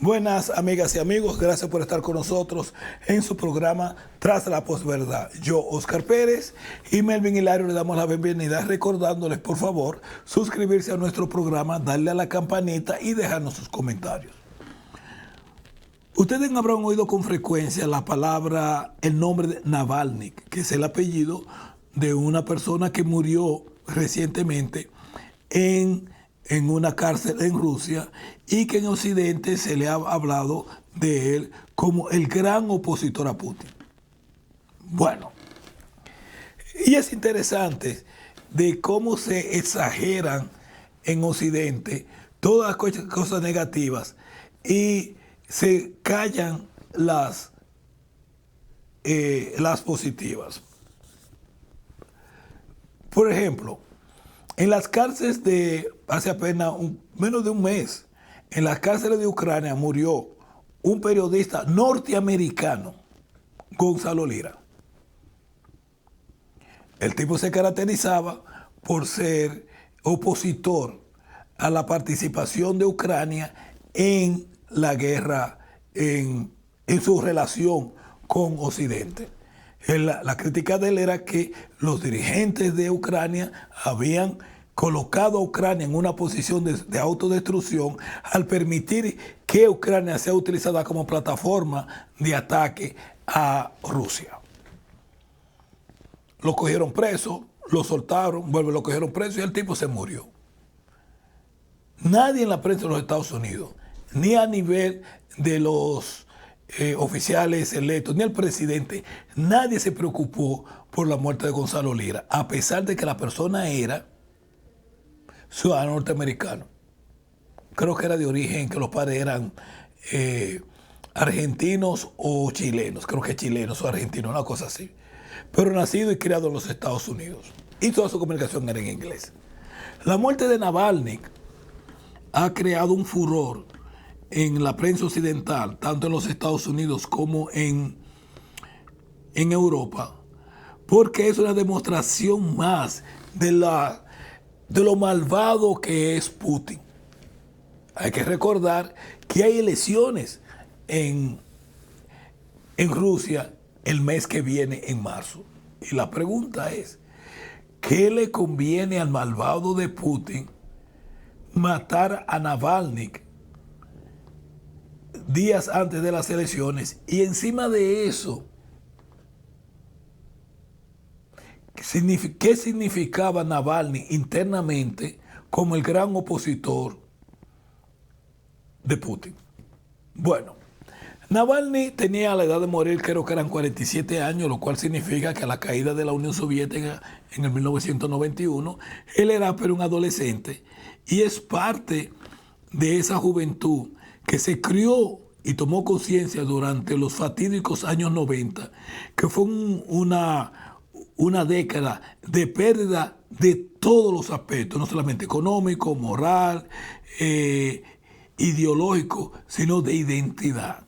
Buenas amigas y amigos, gracias por estar con nosotros en su programa Tras la Posverdad. Yo, Oscar Pérez y Melvin Hilario le damos la bienvenida recordándoles por favor suscribirse a nuestro programa, darle a la campanita y dejarnos sus comentarios. Ustedes habrán oído con frecuencia la palabra, el nombre de Navalny, que es el apellido de una persona que murió recientemente en una cárcel en Rusia y que en Occidente se le ha hablado de él como el gran opositor a Putin. Bueno, y es interesante de cómo se exageran en Occidente todas las cosas negativas y se callan las positivas. Por ejemplo, en las cárceles de hace apenas menos de un mes, en las cárceles de Ucrania murió un periodista norteamericano, Gonzalo Lira. El tipo se caracterizaba por ser opositor a la participación de Ucrania en la guerra, en su relación con Occidente. La crítica de él era que los dirigentes de Ucrania habían colocado a Ucrania en una posición de autodestrucción al permitir que Ucrania sea utilizada como plataforma de ataque a Rusia. Lo cogieron preso, lo soltaron, lo cogieron preso y el tipo se murió. Nadie en la prensa de los Estados Unidos, ni a nivel de los oficiales electos, ni el presidente, nadie se preocupó por la muerte de Gonzalo Lira, a pesar de que la persona era ciudadano norteamericano. Creo que era de origen, que los padres eran argentinos o chilenos, creo que chilenos o argentinos, una cosa así. Pero nacido y criado en los Estados Unidos. Y toda su comunicación era en inglés. La muerte de Navalny ha creado un furor en la prensa occidental, tanto en los Estados Unidos como en Europa, porque es una demostración más de lo malvado que es Putin. Hay que recordar que hay elecciones en Rusia el mes que viene, en marzo. Y la pregunta es, ¿qué le conviene al malvado de Putin matar a Navalny días antes de las elecciones? Y encima de eso, ¿qué significaba Navalny internamente como el gran opositor de Putin? Bueno, Navalny tenía la edad de morir, creo que eran 47 años, lo cual significa que a la caída de la Unión Soviética en el 1991, él era pero un adolescente y es parte de esa juventud que se crió y tomó conciencia durante los fatídicos años 90, que fue una década de pérdida de todos los aspectos, no solamente económico, moral, ideológico, sino de identidad.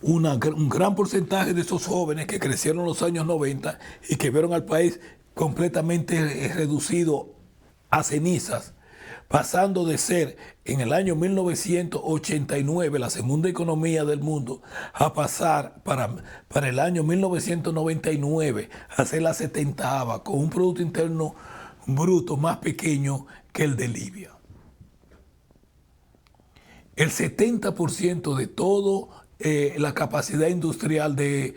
Un gran porcentaje de esos jóvenes que crecieron en los años 90 y que vieron al país completamente reducido a cenizas, pasando de ser en el año 1989 la segunda economía del mundo a pasar para el año 1999 a ser la 70ª, con un Producto Interno Bruto más pequeño que el de Libia. El 70% de todo la capacidad industrial de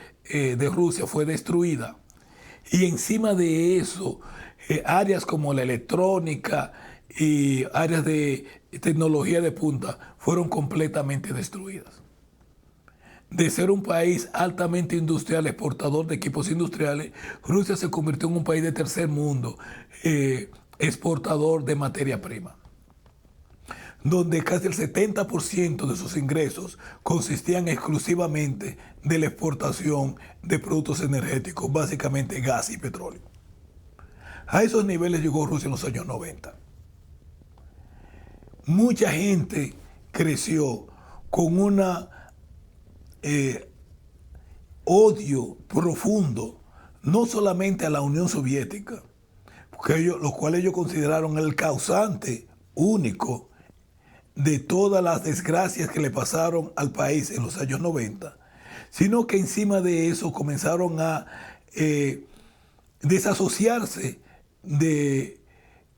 Rusia fue destruida. Y encima de eso, áreas como la electrónica y áreas de tecnología de punta fueron completamente destruidas. De ser un país altamente industrial, exportador de equipos industriales, Rusia se convirtió en un país de tercer mundo, exportador de materia prima, donde casi el 70% de sus ingresos consistían exclusivamente de la exportación de productos energéticos, básicamente gas y petróleo. A esos niveles llegó Rusia en los años 90. Mucha gente creció con un odio profundo, no solamente a la Unión Soviética, porque lo cual ellos consideraron el causante único de todas las desgracias que le pasaron al país en los años 90, sino que encima de eso comenzaron a desasociarse de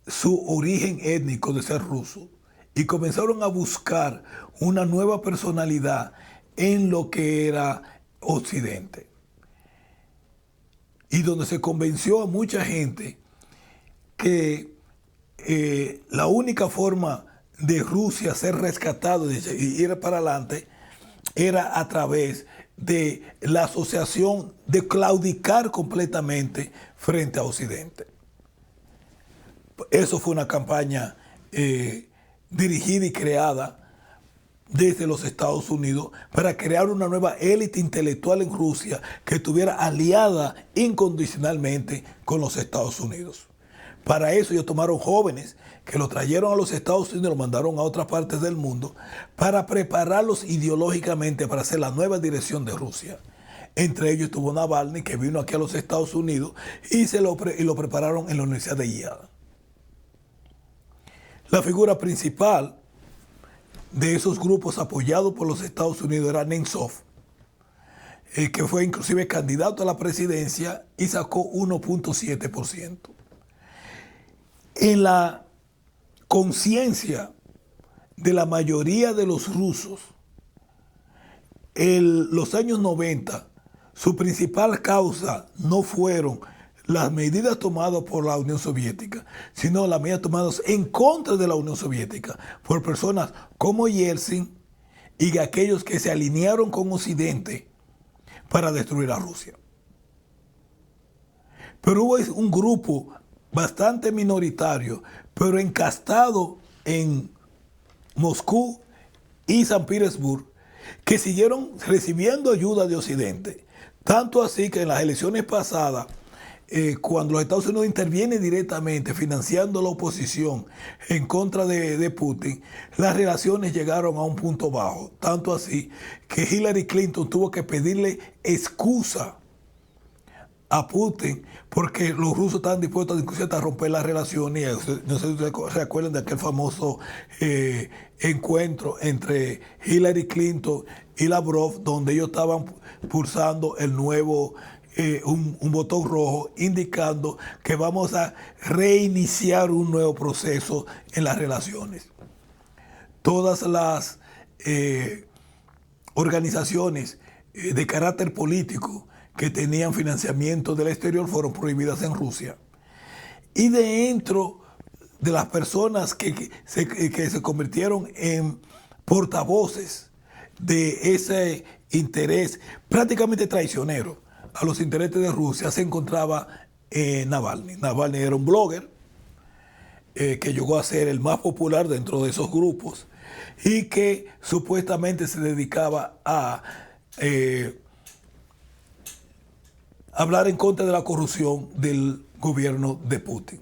su origen étnico de ser ruso y comenzaron a buscar una nueva personalidad en lo que era Occidente. Y donde se convenció a mucha gente que la única forma de Rusia ser rescatado y ir para adelante era a través de la asociación, de claudicar completamente frente a Occidente. Eso fue una campaña dirigida y creada desde los Estados Unidos para crear una nueva élite intelectual en Rusia que estuviera aliada incondicionalmente con los Estados Unidos. Para eso ellos tomaron jóvenes que lo trajeron a los Estados Unidos y lo mandaron a otras partes del mundo para prepararlos ideológicamente para hacer la nueva dirección de Rusia. Entre ellos estuvo Navalny, que vino aquí a los Estados Unidos y lo prepararon en la Universidad de Yale. La figura principal de esos grupos apoyados por los Estados Unidos era Nemtsov, que fue inclusive candidato a la presidencia y sacó 1.7%. En la conciencia de la mayoría de los rusos, los años 90, su principal causa no fueron las medidas tomadas por la Unión Soviética, sino las medidas tomadas en contra de la Unión Soviética por personas como Yeltsin y aquellos que se alinearon con Occidente para destruir a Rusia. Pero hubo un grupo bastante minoritario, pero encastado en Moscú y San Petersburgo, que siguieron recibiendo ayuda de Occidente. Tanto así que en las elecciones pasadas, cuando los Estados Unidos intervienen directamente financiando la oposición en contra de Putin, las relaciones llegaron a un punto bajo. Tanto así que Hillary Clinton tuvo que pedirle excusa a Putin porque los rusos estaban dispuestos inclusive a romper las relaciones. No sé si ustedes se acuerdan de aquel famoso encuentro entre Hillary Clinton y Lavrov, donde ellos estaban pulsando el nuevo un botón rojo indicando que vamos a reiniciar un nuevo proceso en las relaciones. Todas las organizaciones de carácter político que tenían financiamiento del exterior fueron prohibidas en Rusia. Y dentro de las personas que se convirtieron en portavoces de ese interés prácticamente traicionero a los intereses de Rusia, se encontraba Navalny. Navalny era un blogger que llegó a ser el más popular dentro de esos grupos y que supuestamente se dedicaba a hablar en contra de la corrupción del gobierno de Putin.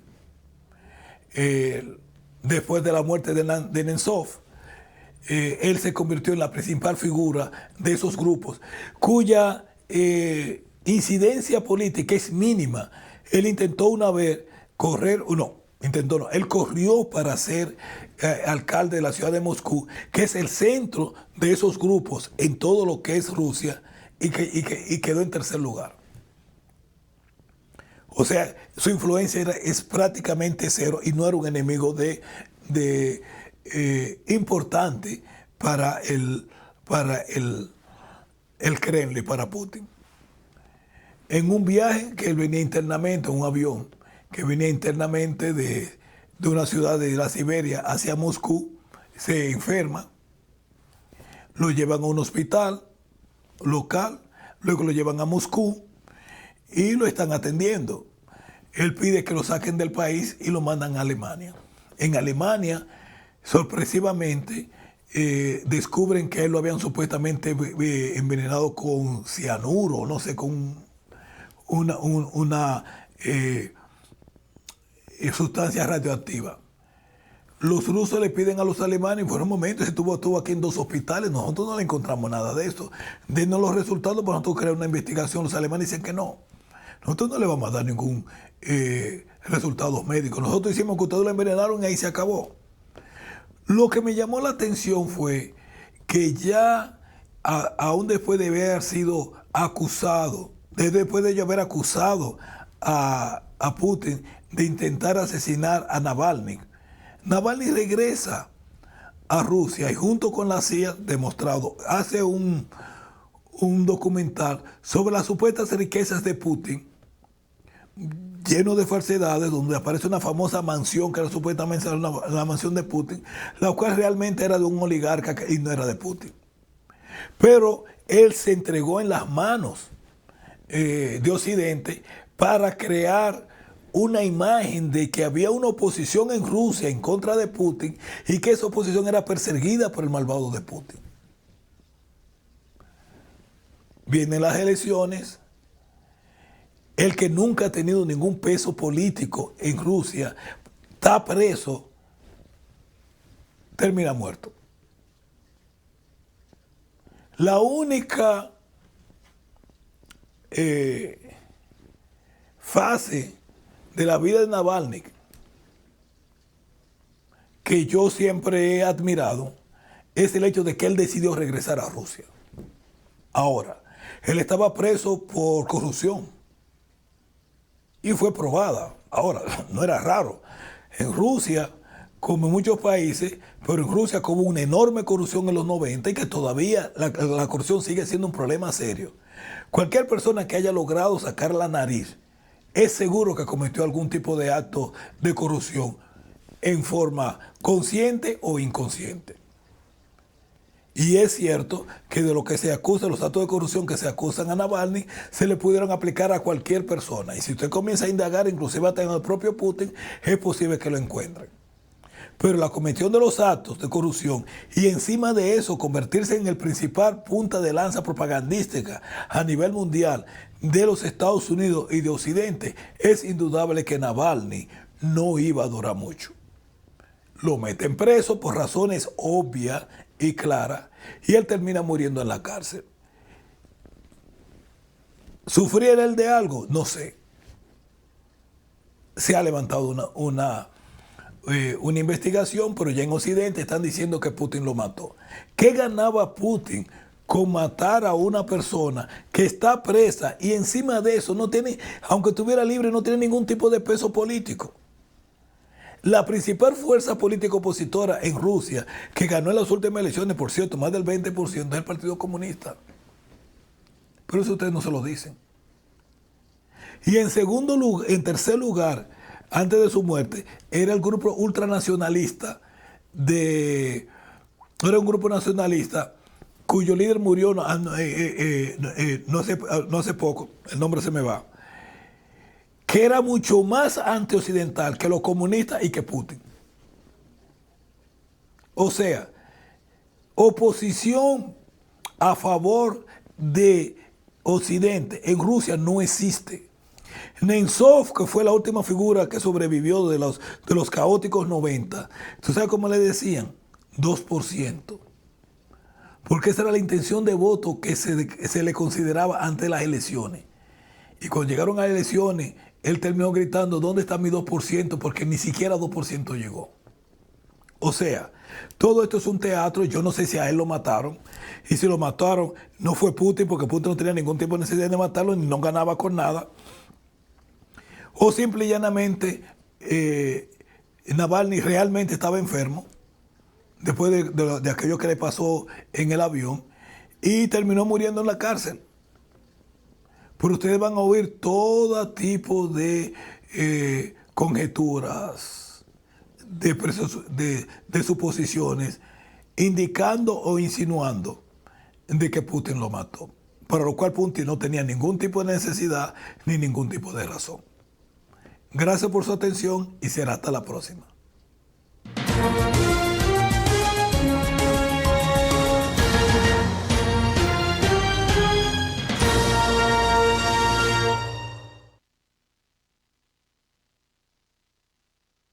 Después de la muerte de Nemtsov, él se convirtió en la principal figura de esos grupos, cuya incidencia política es mínima. Él intentó una vez él corrió para ser alcalde de la ciudad de Moscú, que es el centro de esos grupos en todo lo que es Rusia, y quedó en tercer lugar. O sea, su influencia es prácticamente cero y no era un enemigo importante para el Kremlin, para Putin. En un viaje que él venía internamente, en un avión que venía internamente de una ciudad de la Siberia hacia Moscú, se enferma, lo llevan a un hospital local, luego lo llevan a Moscú y lo están atendiendo. Él pide que lo saquen del país y lo mandan a Alemania. En Alemania, sorpresivamente, descubren que él lo habían supuestamente envenenado con cianuro, no sé, con una sustancia radioactiva. Los rusos le piden a los alemanes, por un momento, estuvo aquí en 2 hospitales, nosotros no le encontramos nada de eso. Denos los resultados para nosotros crear una investigación. Los alemanes dicen que no. Nosotros no le vamos a dar ningún resultado médico. Nosotros hicimos que ustedes lo envenenaron y ahí se acabó. Lo que me llamó la atención fue que ya, aún después de haber sido acusado, después de yo haber acusado a Putin de intentar asesinar a Navalny, Navalny regresa a Rusia y junto con la CIA, demostrado, hace un documental sobre las supuestas riquezas de Putin, lleno de falsedades, donde aparece una famosa mansión que era supuestamente la mansión de Putin, la cual realmente era de un oligarca y no era de Putin. Pero él se entregó en las manos de Occidente para crear una imagen de que había una oposición en Rusia en contra de Putin y que esa oposición era perseguida por el malvado de Putin. Vienen las elecciones. El que nunca ha tenido ningún peso político en Rusia está preso, termina muerto. La única fase de la vida de Navalny que yo siempre he admirado es el hecho de que él decidió regresar a Rusia. Ahora, él estaba preso por corrupción y fue probada. Ahora, no era raro. En Rusia, como en muchos países, pero en Rusia como una enorme corrupción en los 90 y que todavía la corrupción sigue siendo un problema serio. Cualquier persona que haya logrado sacar la nariz es seguro que cometió algún tipo de acto de corrupción en forma consciente o inconsciente. Y es cierto que de lo que se acusa, los actos de corrupción que se acusan a Navalny, se le pudieron aplicar a cualquier persona. Y si usted comienza a indagar, inclusive hasta en el propio Putin, es posible que lo encuentren. Pero la comisión de los actos de corrupción y encima de eso convertirse en el principal punta de lanza propagandística a nivel mundial de los Estados Unidos y de Occidente, es indudable que Navalny no iba a durar mucho. Lo meten preso por razones obvias y claras y él termina muriendo en la cárcel. ¿Sufriera él de algo? No sé. Se ha levantado una investigación, pero ya en Occidente están diciendo que Putin lo mató. ¿Qué ganaba Putin con matar a una persona que está presa y encima de eso no tiene, aunque estuviera libre, no tiene ningún tipo de peso político? La principal fuerza política opositora en Rusia, que ganó en las últimas elecciones, por cierto, más del 20%, es el Partido Comunista. Pero eso ustedes no se lo dicen. Y en tercer lugar, antes de su muerte, era el grupo ultranacionalista era un grupo nacionalista cuyo líder murió no hace poco, el nombre se me va, que era mucho más antioccidental que los comunistas y que Putin. O sea, oposición a favor de Occidente en Rusia no existe. Nemtsov, que fue la última figura que sobrevivió de los caóticos 90, ¿tú sabes cómo le decían? 2%. Porque esa era la intención de voto que se le consideraba ante las elecciones. Y cuando llegaron a las elecciones, él terminó gritando, ¿dónde está mi 2%? Porque ni siquiera 2% llegó. O sea, todo esto es un teatro. Yo no sé si a él lo mataron. Y si lo mataron, no fue Putin, porque Putin no tenía ningún tipo de necesidad de matarlo, ni no ganaba con nada. O simple y llanamente, Navalny realmente estaba enfermo, después de aquello que le pasó en el avión, y terminó muriendo en la cárcel. Pero ustedes van a oír todo tipo de conjeturas, de suposiciones, indicando o insinuando de que Putin lo mató. Para lo cual Putin no tenía ningún tipo de necesidad ni ningún tipo de razón. Gracias por su atención y será hasta la próxima.